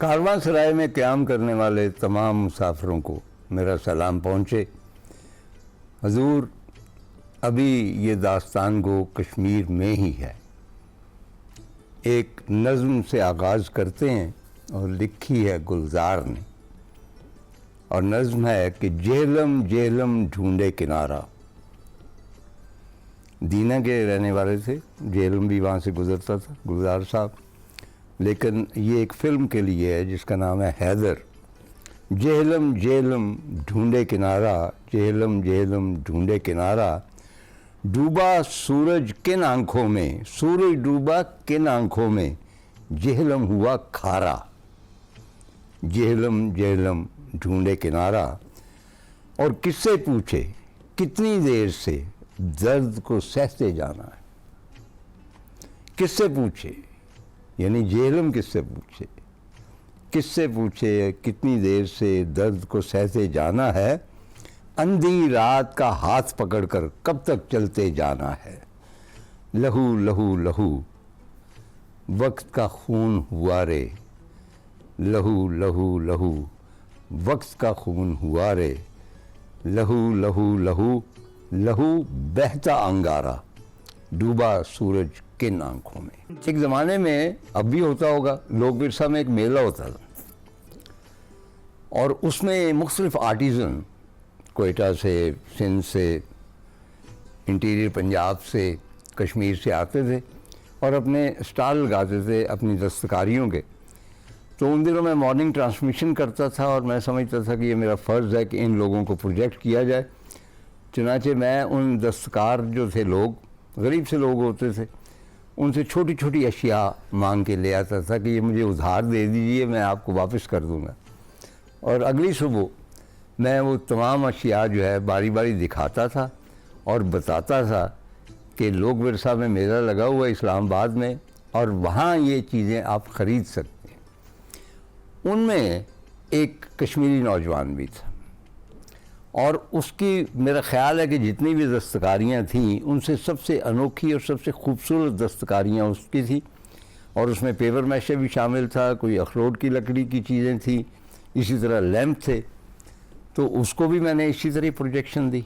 कारवांसराय में क़याम करने वाले तमाम मुसाफिरों को मेरा सलाम पहुँचे। हजूर, अभी ये दास्तान गो कश्मीर में ही है। एक नज़्म से आगाज़ करते हैं और लिखी है गुलजार ने, और नज़्म है कि जेहलम जेहलम ढूंढे किनारा। दीना के रहने वाले थे, जेहलम भी वहाँ से गुज़रता था गुलजार साहब, लेकिन ये एक फ़िल्म के लिए है जिसका नाम है हैदर। जेहलम जेहलम ढूंढे किनारा, जेहलम जेहलम ढूंढे किनारा, डूबा सूरज किन आँखों में, सूरज डूबा किन आँखों में, जेहलम हुआ खारा। जेहलम जेहलम ढूंढे किनारा, और किससे पूछे कितनी देर से दर्द को सहते जाना है। किससे पूछे, यानी जेहलम किससे पूछे, किससे पूछे कितनी देर से दर्द को सहते जाना है। अंधी रात का हाथ पकड़कर कब तक चलते जाना है। लहू लहू लहू वक्त का खून हुआ रे, लहू लहू लहू वक्त का खून हुआ रे, लहू लहू लहू लहू बहता अंगारा, डूबा सूरज किन आँखों में। एक ज़माने में, अब भी होता होगा, लोक विरसा में एक मेला होता था और उसमें मुख्तलिफ आर्टिज़न कोयटा से, सिंध से, इंटीरियर पंजाब से, कश्मीर से आते थे और अपने स्टॉल लगाते थे अपनी दस्तकारियों के। तो उन दिनों मैं मॉर्निंग ट्रांसमिशन करता था और मैं समझता था कि ये मेरा फ़र्ज़ है कि इन लोगों को प्रोजेक्ट किया जाए। चुनांचे मैं उन दस्तकार जो थे लोग, गरीब से लोग होते थे, उनसे छोटी छोटी अशिया मांग के ले आता था कि ये मुझे उधार दे दीजिए, मैं आपको वापस कर दूँगा। और अगली सुबह मैं वो तमाम अशिया जो है बारी बारी दिखाता था और बताता था कि लोक विरसा में मेला लगा हुआ है इस्लामाबाद में और वहाँ ये चीज़ें आप ख़रीद सकते हैं। उनमें एक कश्मीरी नौजवान भी था और उसकी, मेरा ख़्याल है कि जितनी भी दस्तकारियाँ थीं उनसे सबसे अनोखी और सबसे खूबसूरत दस्तकारियाँ उसकी थी। और उसमें पेपर मैशे भी शामिल था, कोई अखरोट की लकड़ी की चीज़ें थी, इसी तरह लैंप थे। तो उसको भी मैंने इसी तरह प्रोजेक्शन दी।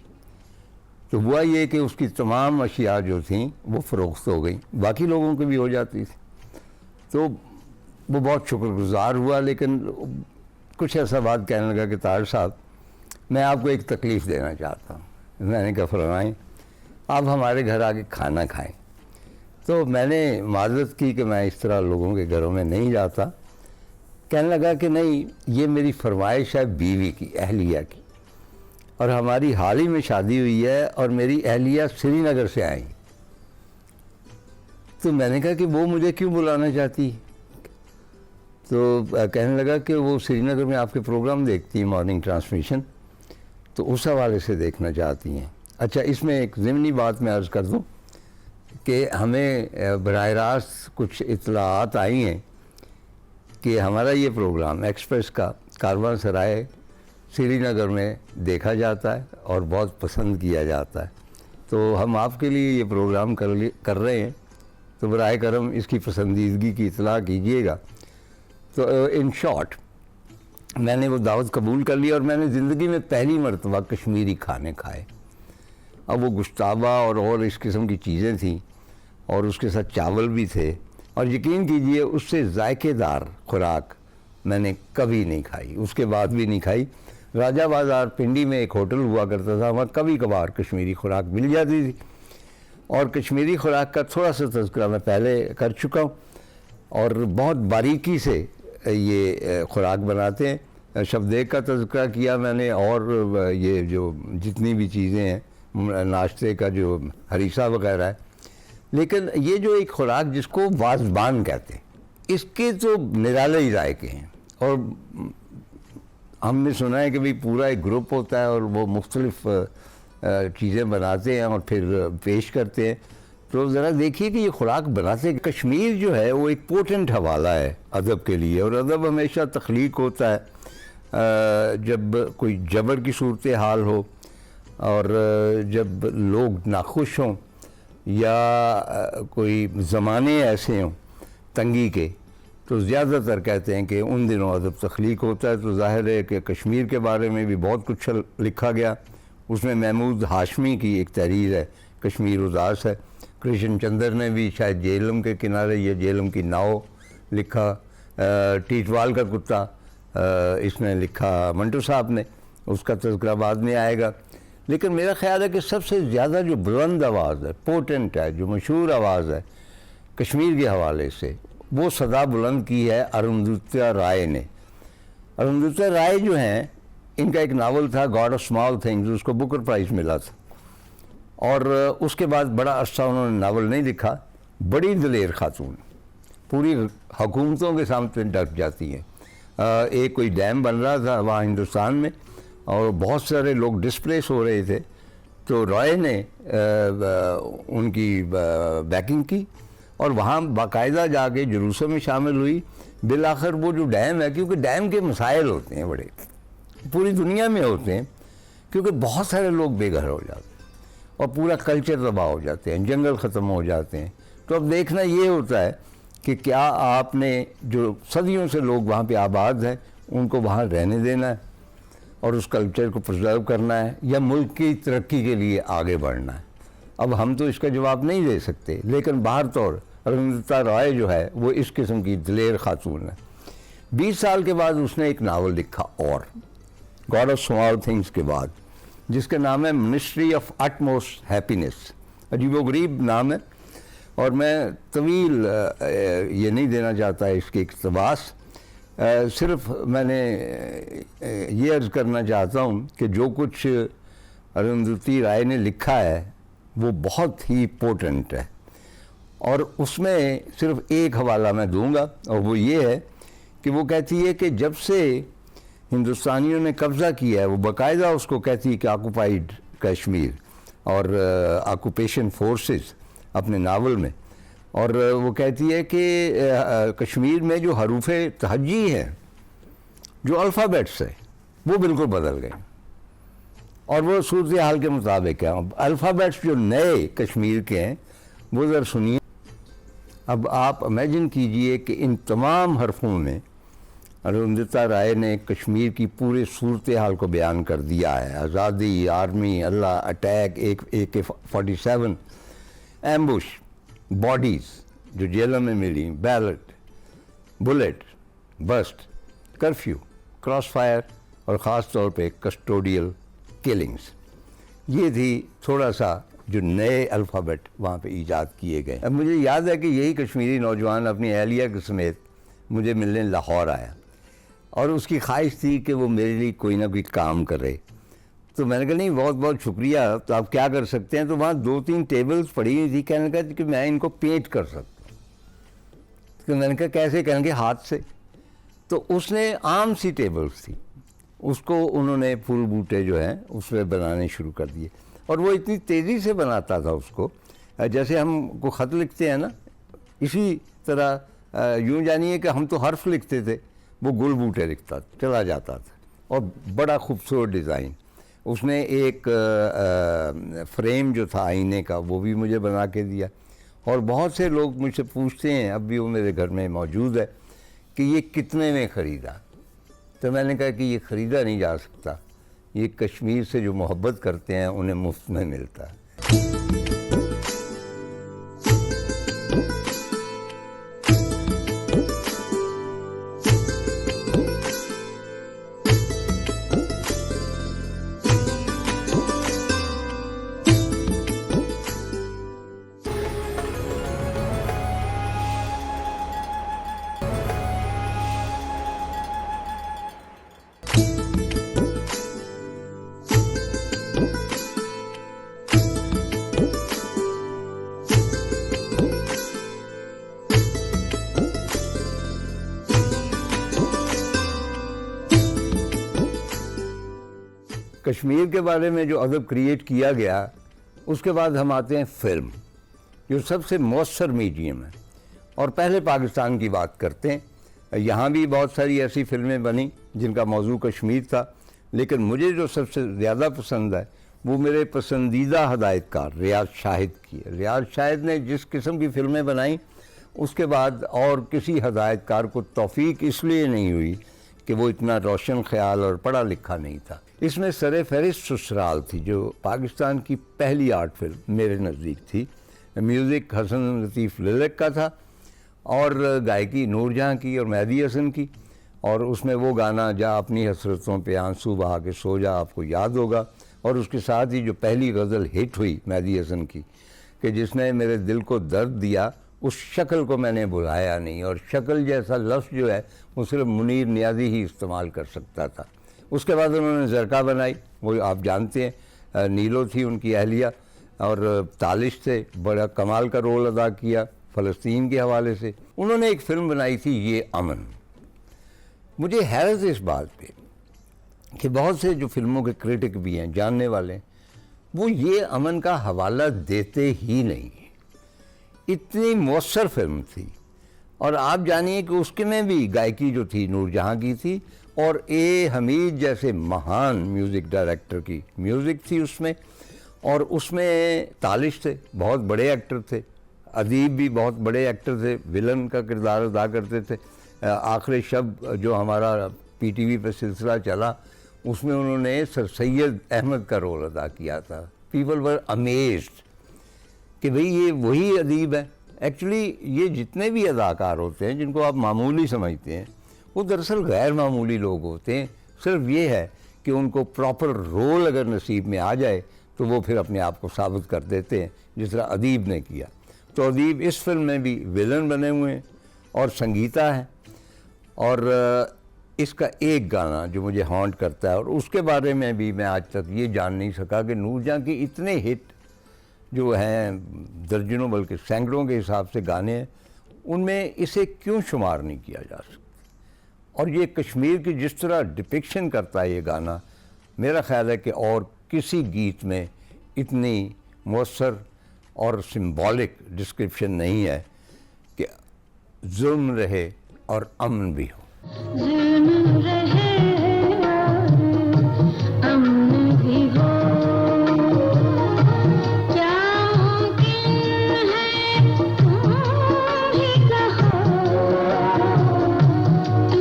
तो हुआ ये कि उसकी तमाम अशिया जो थीं वो फ़रोख्त हो गई, बाकी लोगों की भी हो जाती थी। तो वो बहुत शुक्रगुज़ार हुआ, लेकिन कुछ ऐसा बात कहने लगा कि तार साहब, मैं आपको एक तकलीफ़ देना चाहता हूँ। मैंने कहा फरमाएं। आप हमारे घर आके खाना खाएं। तो मैंने माज़रत की कि मैं इस तरह लोगों के घरों में नहीं जाता। कहने लगा कि नहीं, ये मेरी फरमाइश है बीवी की, अहलिया की, और हमारी हाल ही में शादी हुई है और मेरी अहलिया श्रीनगर से आई। तो मैंने कहा कि वो मुझे क्यों बुलाना चाहती। तो कहने लगा कि वो श्रीनगर में आपके प्रोग्राम देखती हैं, मॉर्निंग ट्रांसमिशन, तो उस हवाले से देखना चाहती हैं। अच्छा, इसमें एक ज़िमनी बात मैं अर्ज़ कर दूं कि हमें बराह रास्त कुछ इत्तलाआत आई हैं कि हमारा ये प्रोग्राम एक्सप्रेस का कारवांसराय श्रीनगर में देखा जाता है और बहुत पसंद किया जाता है। तो हम आपके लिए ये प्रोग्राम कर रहे हैं, तो बराह करम इसकी पसंदीदगी की इत्तला कीजिएगा। तो इन शॉर्ट मैंने वो दावत कबूल कर ली और मैंने ज़िंदगी में पहली मरतबा कश्मीरी खाने खाए। अब वो गुश्ताबा और इस किस्म की चीज़ें थीं और उसके साथ चावल भी थे, और यकीन कीजिए उससे जायकेदार खुराक मैंने कभी नहीं खाई, उसके बाद भी नहीं खाई। राजा बाज़ार पिंडी में एक होटल हुआ करता था, वहाँ कभी कभार कश्मीरी खुराक मिल जाती थी, और कश्मीरी खुराक का थोड़ा सा तज़किरा मैं पहले कर चुका हूँ और बहुत बारीकी से ये खुराक बनाते हैं। शबदेग का तज़किरा किया मैंने, और ये जो जितनी भी चीज़ें हैं नाश्ते का जो हरीसा वगैरह है, लेकिन ये जो एक खुराक जिसको वाज़बान कहते हैं, इसके तो निराले ही जायके हैं। और हमने सुना है कि भाई पूरा एक ग्रुप होता है और वो मुख्तलिफ चीज़ें बनाते हैं और फिर पेश करते हैं। तो ज़रा देखिए कि ये खुराक बनाते हैं। कश्मीर जो है वो एक पोटेंट हवाला है अदब के लिए, और अदब हमेशा तख्लीक होता है जब कोई जबर की सूरत हाल हो और जब लोग नाखुश हों या कोई ज़माने ऐसे हों तंगी के तो ज़्यादातर कहते हैं कि उन दिनों अदब तख्लीक होता है। तो ज़ाहिर है कि कश्मीर के बारे में भी बहुत कुछ लिखा गया। उसमें महमूद हाशमी की एक तहरीर है, कश्मीर उदास है। कृष्ण चंद्र ने भी शायद जेहलम के किनारे या जेहलम की नाव लिखा। टीटवाल का कुत्ता इसने लिखा मंटू साहब ने, उसका तज़किरा बाद में आएगा। लेकिन मेरा ख़्याल है कि सबसे ज़्यादा जो बुलंद आवाज़ है, पोटेंट है, जो मशहूर आवाज़ है कश्मीर के हवाले से, वो सदा बुलंद की है अरुंधति राय ने। अरुंधति राय जो हैं, इनका एक नावल था गॉड ऑफ स्मॉल थिंग्स, उसको बुकर प्राइज़ मिला था। और उसके बाद बड़ा अरसा उन्होंने नावल नहीं लिखा। बड़ी दलेर खातून, पूरी हुकूमतों के सामने डट जाती हैं। एक कोई डैम बन रहा था वहाँ हिंदुस्तान में और बहुत सारे लोग डिस्प्लेस हो रहे थे, तो रॉय ने उनकी बैकिंग की और वहाँ बाकायदा जाके जुलूसों में शामिल हुई। बिल आखिर वो जो डैम है, क्योंकि डैम के मसाइल होते हैं बड़े, पूरी दुनिया में होते हैं, क्योंकि बहुत सारे लोग बेघर हो जाते हैं और पूरा कल्चर तबाह हो जाते हैं, जंगल ख़त्म हो जाते हैं। तो अब देखना ये होता है कि क्या आपने जो सदियों से लोग वहाँ पे आबाद हैं उनको वहाँ रहने देना है और उस कल्चर को प्रिजर्व करना है, या मुल्क की तरक्की के लिए आगे बढ़ना है। अब हम तो इसका जवाब नहीं दे सकते, लेकिन बाहर तौर अरुंधति राय जो है वो इस किस्म की दलेर खातून है। 20 साल के बाद उसने एक नावल लिखा और गॉड ऑफ स्मॉल थिंग्स के बाद, जिसका नाम है मिनिस्ट्री ऑफ अटमोस्ट हैप्पीनेस। अजीबोगरीब नाम है और मैं तवील ये नहीं देना चाहता इसके इक़्तिबास, सिर्फ मैंने ये अर्ज़ करना चाहता हूँ कि जो कुछ अरुंधति राय ने लिखा है वो बहुत ही पोटेंट है। और उसमें सिर्फ एक हवाला मैं दूंगा और वो ये है कि वो कहती है कि जब से हिंदुस्तानियों ने कब्ज़ा किया है, वो बाकायदा उसको कहती है कि ऑक्युपाइड कश्मीर और ऑक्यूपेशन फोर्सेस अपने नावल में, और वो कहती है कि कश्मीर में जो हरूफ तहज्जी हैं, जो अल्फ़ाबेट्स है, वो बिल्कुल बदल गए और वो सूरत हाल के मुताबिक है। अल्फ़ाबेट्स जो नए कश्मीर के हैं वो ज़रा सुनिए। अब आप इमेजिन कीजिए कि इन तमाम हरफों में अरुंधति राय ने कश्मीर की पूरे सूरत हाल को बयान कर दिया है। आज़ादी, आर्मी, अल्लाह, अटैक, AK-47, एम्बुश, बॉडीज़ जो जेलों में मिली, ballot, bullet, bust, curfew, cross fire और ख़ास तौर पे कस्टोडियल किलिंग्स। ये थी थोड़ा सा जो नए अल्फ़ाबेट वहाँ पे ईजाद किए गए। अब मुझे याद है कि यही कश्मीरी नौजवान अपनी अहलिया के समेत मुझे मिलने लाहौर आया और उसकी ख्वाहिश थी कि वो मेरे लिए कोई ना कोई काम करे। तो मैंने कहा नहीं, बहुत बहुत शुक्रिया, तो आप क्या कर सकते हैं। तो वहाँ 2-3 टेबल्स पड़ी हुई थी। कहने लगा कि मैं इनको पेंट कर सकता हूँ। तो मैंने कहा कैसे? कहेंगे हाथ से। तो उसने आम सी टेबल्स थी, उसको उन्होंने फूल बूटे जो हैं उसमें बनाने शुरू कर दिए और वो इतनी तेज़ी से बनाता था उसको, जैसे हम को ख़त लिखते हैं ना, इसी तरह यूँ जानिए कि हम तो हर्फ लिखते थे, वो गुल बूटे लिखता चला जाता था और बड़ा खूबसूरत डिज़ाइन। उसने एक फ्रेम जो था आईने का वो भी मुझे बना के दिया और बहुत से लोग मुझसे पूछते हैं, अब भी वो मेरे घर में मौजूद है, कि ये कितने में ख़रीदा। तो मैंने कहा कि ये ख़रीदा नहीं जा सकता, ये कश्मीर से जो मोहब्बत करते हैं उन्हें मुफ्त में मिलता है। कश्मीर के बारे में जो अदब क्रिएट किया गया, उसके बाद हम आते हैं फ़िल्म, जो सबसे मौसर मीडियम है। और पहले पाकिस्तान की बात करते हैं। यहाँ भी बहुत सारी ऐसी फ़िल्में बनी जिनका मौजू कश्मीर था, लेकिन मुझे जो सबसे ज़्यादा पसंद है वो मेरे पसंदीदा हदायतकार रियाज शाहिद की है। रियाज शाहिद ने जिस किस्म की फ़िल्में बनाई उसके बाद और किसी हदायतकार को तौफीक इसलिए नहीं हुई कि वो इतना रोशन ख्याल और पढ़ा लिखा नहीं था। इसमें सरे फहरिस्त ससुराल थी, जो पाकिस्तान की पहली आर्ट फिल्म मेरे नज़दीक थी। म्यूज़िक हसन लतीफ़ लिलक का था और गायकी नूरजहां की और मेहदी हसन की। और उसमें वो गाना जा अपनी हसरतों पे आंसू बहा के सो जा आपको याद होगा, और उसके साथ ही जो पहली गज़ल हिट हुई मेहदी हसन की कि जिसने मेरे दिल को दर्द दिया उस शक्ल को मैंने बुलाया नहीं। और शक्ल जैसा लफ्ज़ जो है वो सिर्फ मुनीर नियाज़ी ही इस्तेमाल कर सकता था। उसके बाद उन्होंने ज़रका बनाई, वो आप जानते हैं, नीलो थी उनकी अहलिया, और तालिश से बड़ा कमाल का रोल अदा किया फ़लस्तीन के हवाले से। उन्होंने एक फ़िल्म बनाई थी ये अमन। मुझे हैरत है इस बात पे कि बहुत से जो फिल्मों के क्रिटिक भी हैं, जानने वाले हैं, वो ये अमन का हवाला देते ही नहीं। इतनी मौसर फिल्म थी, और आप जानिए कि उसके में भी गायकी जो थी नूरजहां की थी और ए हमीद जैसे महान म्यूज़िक डायरेक्टर की म्यूज़िक थी उसमें। और उसमें तालिश थे, बहुत बड़े एक्टर थे, अदीब भी बहुत बड़े एक्टर थे, विलन का किरदार अदा करते थे। आखिरी शब जो हमारा पीटीवी पे सिलसिला चला उसमें उन्होंने सर सैयद अहमद का रोल अदा किया था। पीपल वर अमेज्ड कि भाई ये वही अदीब है। एक्चुअली ये जितने भी अदाकार होते हैं जिनको आप मामूली समझते हैं, वो दरअसल गैर मामूली लोग होते हैं। सिर्फ ये है कि उनको प्रॉपर रोल अगर नसीब में आ जाए तो वो फिर अपने आप को साबित कर देते हैं, जिस तरह अदीब ने किया। तो अदीब इस फिल्म में भी विलन बने हुए हैं और संगीता है। और इसका एक गाना जो मुझे हॉन्ट करता है, और उसके बारे में भी मैं आज तक ये जान नहीं सका कि नूरजहां की इतने हिट जो हैं, दर्जनों बल्कि सैकड़ों के हिसाब से गाने हैं, उनमें इसे क्यों शुमार नहीं किया जा सकता। और ये कश्मीर की जिस तरह डिपिक्शन करता है ये गाना, मेरा ख्याल है कि और किसी गीत में इतनी मौसर और सिंबॉलिक डिस्क्रिप्शन नहीं है कि जुल्म रहे और अमन भी हो। जुल्म रहे और अमन भी हो, क्या मुमकिन है तुम ही कहो,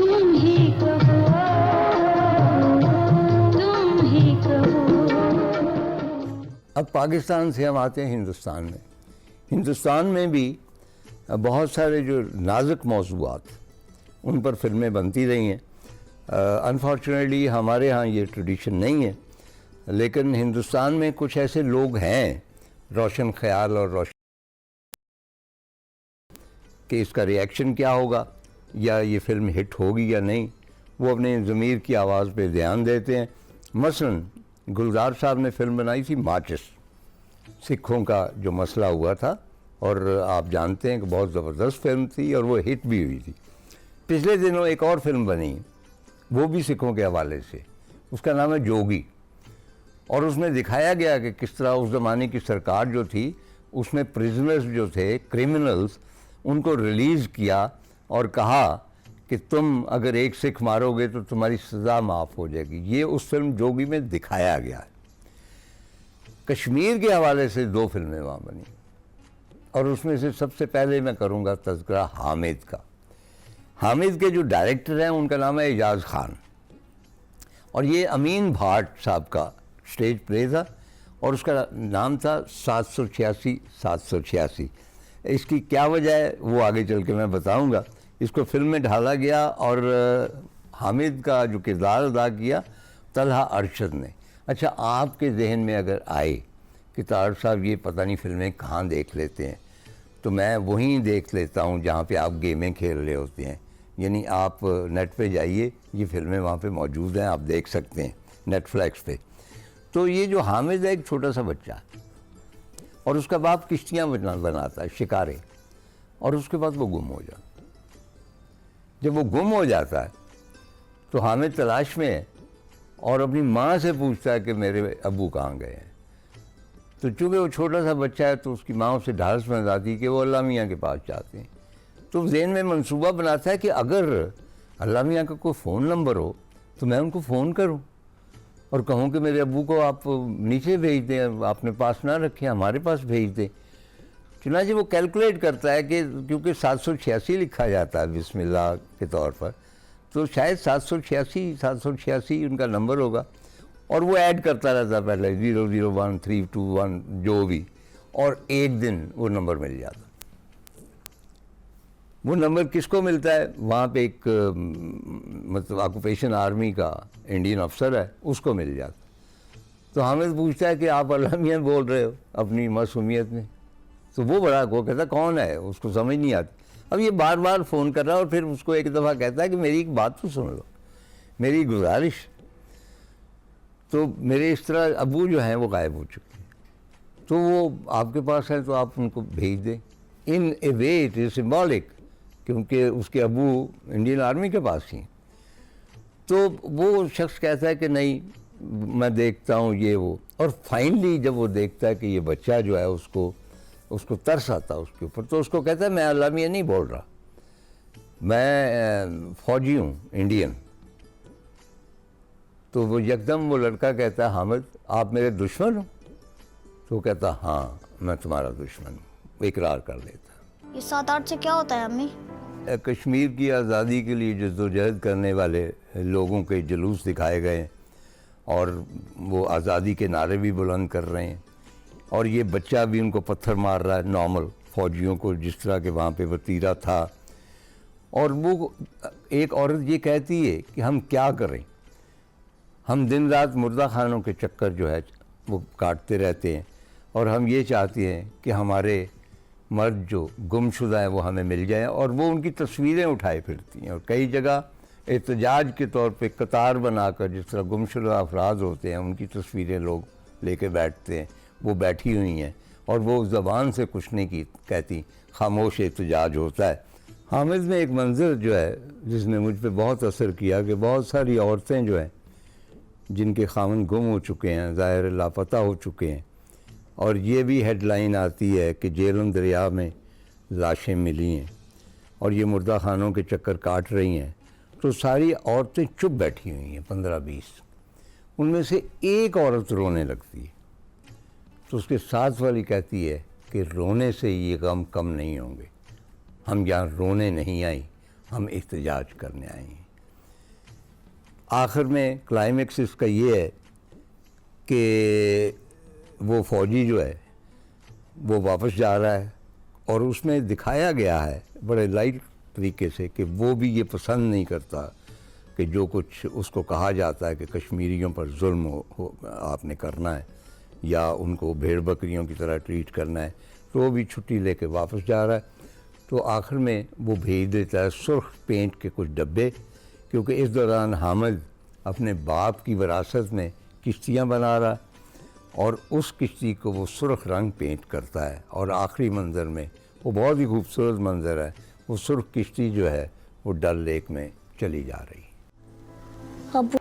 तुम ही कहो, तुम ही कहो। अब पाकिस्तान से हम आते हैं हिंदुस्तान में। हिंदुस्तान में भी बहुत सारे जो नाजुक मौज़ूआत उन पर फिल्में बनती रही हैं। अनफॉर्चुनेटली हमारे यहाँ ये ट्रेडिशन नहीं है, लेकिन हिंदुस्तान में कुछ ऐसे लोग हैं, रोशन ख्याल और रोशन, कि इसका रिएक्शन क्या होगा या ये फिल्म हिट होगी या नहीं, वो अपने ज़मीर की आवाज़ पे ध्यान देते हैं। मसलन गुलजार साहब ने फिल्म बनाई थी माचिस, सिखों का जो मसला हुआ था, और आप जानते हैं कि बहुत ज़बरदस्त फिल्म थी और वो हिट भी हुई थी। पिछले दिनों एक और फिल्म बनी, वो भी सिखों के हवाले से, उसका नाम है जोगी। और उसमें दिखाया गया कि किस तरह उस ज़माने की सरकार जो थी उसमें प्रिजनर्स जो थे, क्रिमिनल्स, उनको रिलीज़ किया और कहा कि तुम अगर एक सिख मारोगे तो तुम्हारी सज़ा माफ़ हो जाएगी। ये उस फिल्म जोगी में दिखाया गया है। कश्मीर के हवाले से 2 फिल्में वहाँ बनी, और उसमें से सबसे पहले मैं करूँगा तज़किरा हामिद का। हामिद के जो डायरेक्टर हैं उनका नाम है एजाज़ खान, और ये अमीन भाट साहब का स्टेज प्ले था, और उसका नाम था 786। इसकी क्या वजह है वो आगे चल के मैं बताऊंगा। इसको फिल्म में ढाला गया और हामिद का जो किरदार अदा किया तलहा अरशद ने। अच्छा, आपके जहन में अगर आए कि तार साहब ये पता नहीं फिल्में कहाँ देख लेते हैं, तो मैं वहीं देख लेता हूँ जहाँ पे आप गेमें खेल रहे होते हैं। यानी आप नेट पे जाइए, ये फिल्में वहाँ पे मौजूद हैं, आप देख सकते हैं नेटफ्लिक्स पे। तो ये जो हामिद है एक छोटा सा बच्चा, और उसका बाप किश्तियाँ बनाता है, शिकारे, और उसके बाद वो गुम हो जाता। जब वो गुम हो जाता है तो हामिद तलाश में है और अपनी माँ से पूछता है कि मेरे अब्बू कहाँ गए हैं। तो चूँकि वो छोटा सा बच्चा है तो उसकी माँ उसे ढालस बन जाती है कि वो अल्लाह मियाँ के पास जाते हैं। तो ज़हन में मंसूबा बनाता है कि अगर अल्लाह मियाँ का कोई फ़ोन नंबर हो तो मैं उनको फ़ोन करूं और कहूं कि मेरे अब्बू को आप नीचे भेज दें, आपने पास ना रखें, हमारे पास भेज दें। चुनांचे वो कैलकुलेट करता है कि क्योंकि 786 लिखा जाता है बिस्मिल्लाह के तौर पर, तो शायद 786 उनका नंबर होगा, और वो ऐड करता रहता पहले 001 321 जो भी, और एक दिन वो नंबर मिल जाता। वो नंबर किसको मिलता है? वहाँ पे एक मतलब ऑक्यूपेशन आर्मी का इंडियन अफसर है, उसको मिल जाता। तो हामिद पूछता है कि आप अल्लाह मियां बोल रहे हो अपनी मासूमियत में? तो वो कहता कौन है, उसको समझ नहीं आती। अब ये बार बार फ़ोन कर रहा है और फिर उसको एक दफ़ा कहता है कि मेरी एक बात तो सुन लो, मेरी गुजारिश। तो मेरे इस तरह अबू जो हैं वो गायब हो चुके हैं, तो वो आपके पास है तो आप उनको भेज दें। इन ए वे इट इज़ सिम्बॉलिक, क्योंकि उसके अबू इंडियन आर्मी के पास ही। तो वो शख्स कहता है कि नहीं मैं देखता हूँ ये वो, और फाइनली जब वो देखता है कि ये बच्चा जो है उसको तरस आता उसके ऊपर, तो उसको कहता है मैं अल्लाह मियां नहीं बोल रहा, मैं फ़ौजी हूँ इंडियन। तो वो यकदम वो लड़का कहता है हामिद आप मेरे दुश्मन हो? तो कहता हाँ मैं तुम्हारा दुश्मन हूँ, इकरार कर लेता। ये 7-8 से क्या होता है अम्मी? कश्मीर की आज़ादी के लिए जद्दोजहद करने वाले लोगों के जुलूस दिखाए गए, और वो आज़ादी के नारे भी बुलंद कर रहे हैं, और ये बच्चा भी उनको पत्थर मार रहा है नॉर्मल फ़ौजियों को, जिस तरह के वहाँ पे वतीरा था। और वो एक औरत ये कहती है कि हम क्या करें, हम दिन रात मुर्दा खानों के चक्कर जो है वो काटते रहते हैं, और हम ये चाहते हैं कि हमारे मर्द जो गुमशुदा हैं वो हमें मिल जाएं। और वो उनकी तस्वीरें उठाए फिरती हैं, और कई जगह एहतजाज के तौर पे कतार बनाकर, जिस तरह गुमशुदा अफराद होते हैं उनकी तस्वीरें लोग लेके बैठते हैं, वो बैठी हुई हैं, और वो ज़बान से कुछ नहीं की कहती, खामोश एहतजाज होता है। हामिद में एक मंज़र जो है जिसने मुझ पे बहुत असर किया कि बहुत सारी औरतें जो हैं जिनके खामन गुम हो चुके हैं, ज़ाहिर लापता हो चुके हैं, और ये भी हेडलाइन आती है कि जेहलम दरिया में लाशें मिली हैं और ये मुर्दा खानों के चक्कर काट रही हैं, तो सारी औरतें चुप बैठी हुई हैं 15-20। उनमें से एक औरत रोने लगती है, तो उसके साथ वाली कहती है कि रोने से ये गम कम नहीं होंगे, हम यहाँ रोने नहीं आई, हम एहतजाज करने आई हैं। आखिर में क्लाइमेक्स इसका ये है कि वो फ़ौजी जो है वो वापस जा रहा है, और उसमें दिखाया गया है बड़े लाइट तरीके से कि वो भी ये पसंद नहीं करता कि जो कुछ उसको कहा जाता है कि कश्मीरियों पर जुल्म आपने करना है या उनको भेड़ बकरियों की तरह ट्रीट करना है, तो वो भी छुट्टी लेके वापस जा रहा है। तो आखिर में वो भेज देता है सुर्ख पेंट के कुछ डब्बे, क्योंकि इस दौरान हामिद अपने बाप की विरासत में किश्तियाँ बना रहा, और उस किश्ती को वो सुर्ख रंग पेंट करता है, और आखिरी मंज़र में वो बहुत ही खूबसूरत मंज़र है, वो सुर्ख किश्ती जो है वो डल लेक में चली जा रही है। अब